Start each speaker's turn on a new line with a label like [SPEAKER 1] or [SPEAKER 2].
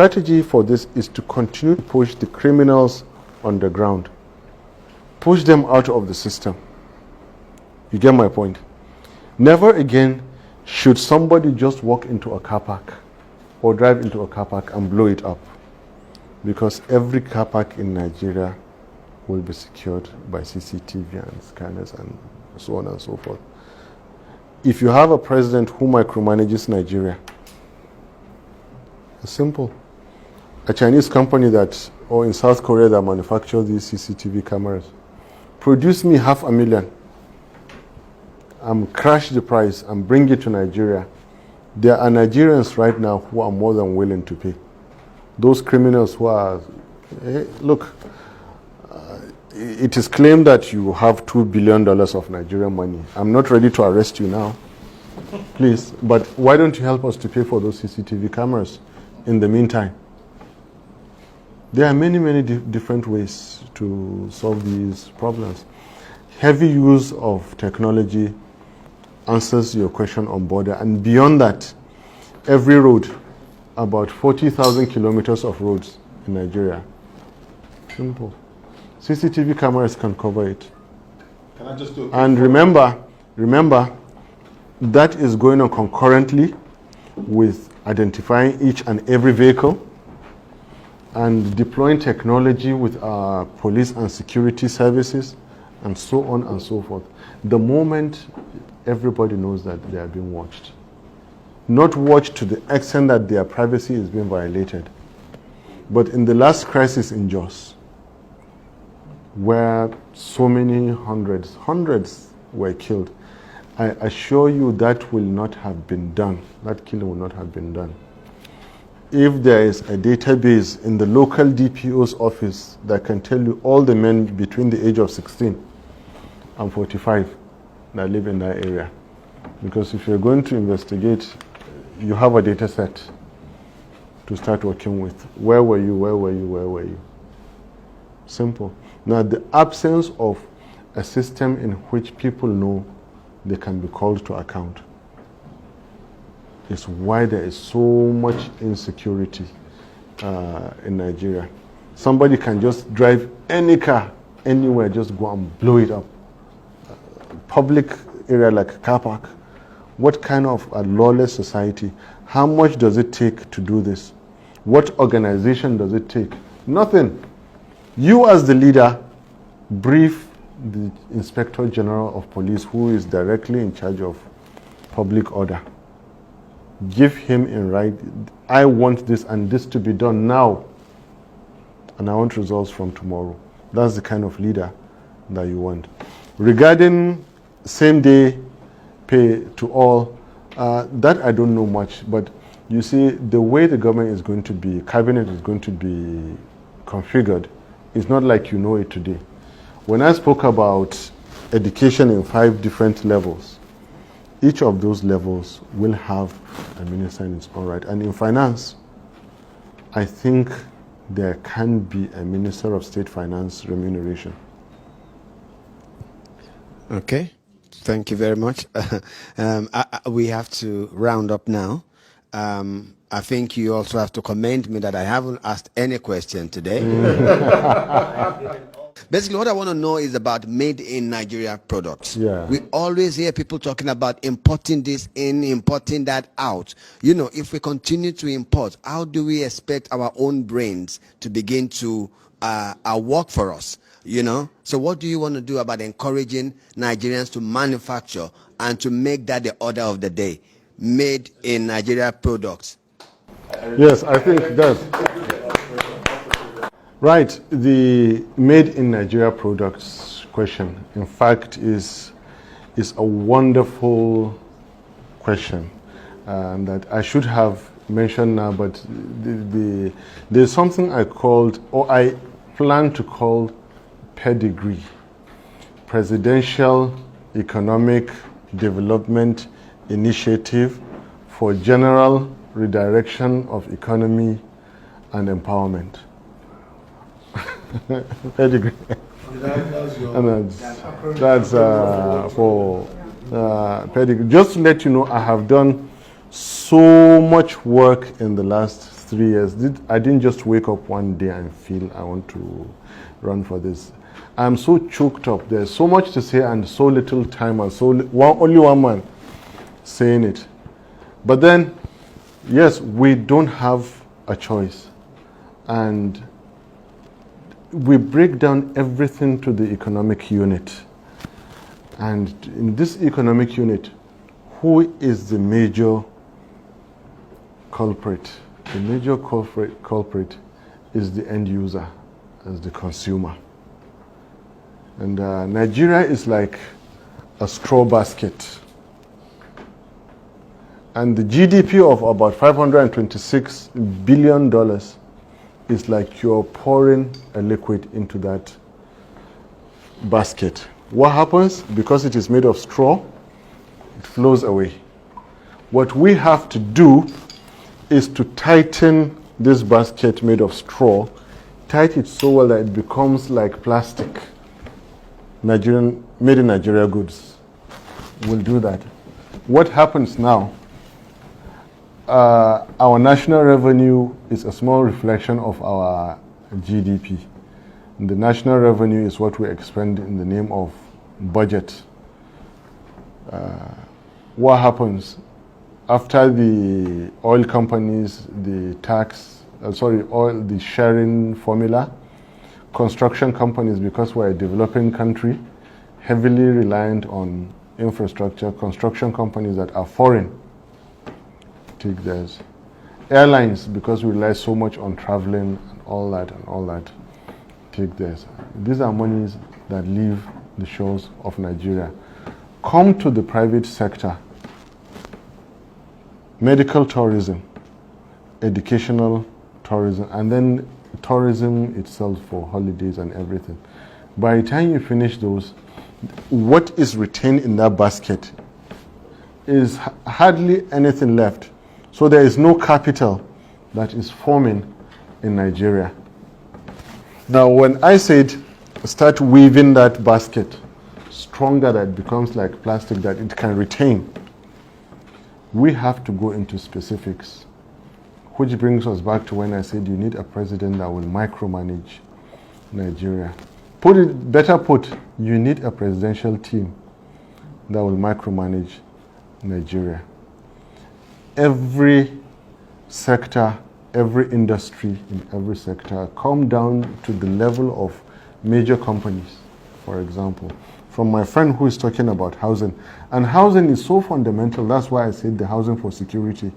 [SPEAKER 1] strategy for this is to continue to push the criminals on the ground. Push them out of the system. You get my point? Never again should somebody just walk into a car park or drive into a car park and blow it up, because every car park in Nigeria will be secured by CCTV and scanners and so on and so forth. If you have a president who micromanages Nigeria, it's simple. A Chinese company or in South Korea that manufactures these CCTV cameras, produce me 500,000 and crash the price and bring it to Nigeria. There are Nigerians right now who are more than willing to pay. Those criminals who are, look, it is claimed that you have $2 billion of Nigerian money. I'm not ready to arrest you now, please, but why don't you help us to pay for those CCTV cameras in the meantime? There are many, many different ways to solve these problems. Heavy use of technology answers your question on border, and beyond that, every road, about 40,000 kilometers of roads in Nigeria. Simple. CCTV cameras can cover it.
[SPEAKER 2] Can I just do a
[SPEAKER 1] and remember, that is going on concurrently with identifying each and every vehicle and deploying technology with our police and security services and so on and so forth. The moment everybody knows that they are being watched. Not watched to the extent that their privacy is being violated. But in the last crisis in Jos, where so many hundreds were killed, I assure you that will not have been done. That killing will not have been done if there is a database in the local DPO's office that can tell you all the men between the age of 16 and 45 that live in that area. Because if you're going to investigate, you have a data set to start working with. Where were you? Where were you? Where were you? Simple. Now, the absence of a system in which people know they can be called to account is why there is so much insecurity in Nigeria. Somebody can just drive any car anywhere, just go and blow it up. Public area like a car park. What kind of a lawless society? How much does it take to do this? What organization does it take? Nothing. You as the leader brief the Inspector General of Police, who is directly in charge of public order. Give him in right, I want this and this to be done now, and I want results from tomorrow. That's the kind of leader that you want. Regarding same day pay to all, that I don't know much, but you see, the way the government is going to be, cabinet is going to be configured, is not like you know it today. When I spoke about education in 5 different levels, each of those levels will have a minister in its own right. And in finance, I think there can be a Minister of State Finance remuneration.
[SPEAKER 3] Okay, thank you very much. We have to round up now. I think you also have to commend me that I haven't asked any question today. Basically, what I want to know is about made in Nigeria products.
[SPEAKER 1] Yeah.
[SPEAKER 3] We always hear people talking about importing this in, importing that out. You know, if we continue to import, how do we expect our own brains to begin to work for us? You know, so what do you want to do about encouraging Nigerians to manufacture and to make that the order of the day? Made in Nigeria products.
[SPEAKER 1] Yes, I think that's right. The made in Nigeria products question, in fact, is a wonderful question that I should have mentioned now, but there's something I called, or I plan to call, pedigree, Presidential Economic Development Initiative for General Redirection of Economy and Empowerment. Pedigree. And that's for pedigree. Just to let you know, I have done so much work in the last 3 years, I didn't just wake up one day and feel I want to run for this. I'm so choked up. There's so much to say and so little time, and only one man saying it. But then, yes, we don't have a choice. And we break down everything to the economic unit. And in this economic unit, who is the major culprit? The major culprit is the end user, as the consumer. And Nigeria is like a straw basket. And the GDP of about $526 billion is like you're pouring a liquid into that basket. What happens? Because it is made of straw, it flows away. What we have to do is to tighten this basket made of straw, tighten it so well that it becomes like plastic. Made in Nigeria goods will do that. What happens now? Our national revenue is a small reflection of our GDP. And the national revenue is what we expend in the name of budget. What happens? After the oil companies, the the sharing formula, construction companies, because we're a developing country, heavily reliant on infrastructure, construction companies that are foreign take theirs. Airlines, because we rely so much on traveling and all that, take theirs. These are monies that leave the shores of Nigeria. Come to the private sector. Medical tourism, educational tourism, and then tourism itself for holidays and everything. By the time you finish those, what is retained in that basket is hardly anything left. So there is no capital that is forming in Nigeria. Now, when I said start weaving that basket stronger, that it becomes like plastic that it can retain, we have to go into specifics, which brings us back to when I said you need a president that will micromanage Nigeria. Better put, you need a presidential team that will micromanage Nigeria. Every sector, every industry in every sector come down to the level of major companies, for example. From my friend who is talking about housing. And housing is so fundamental, that's why I said the housing for security.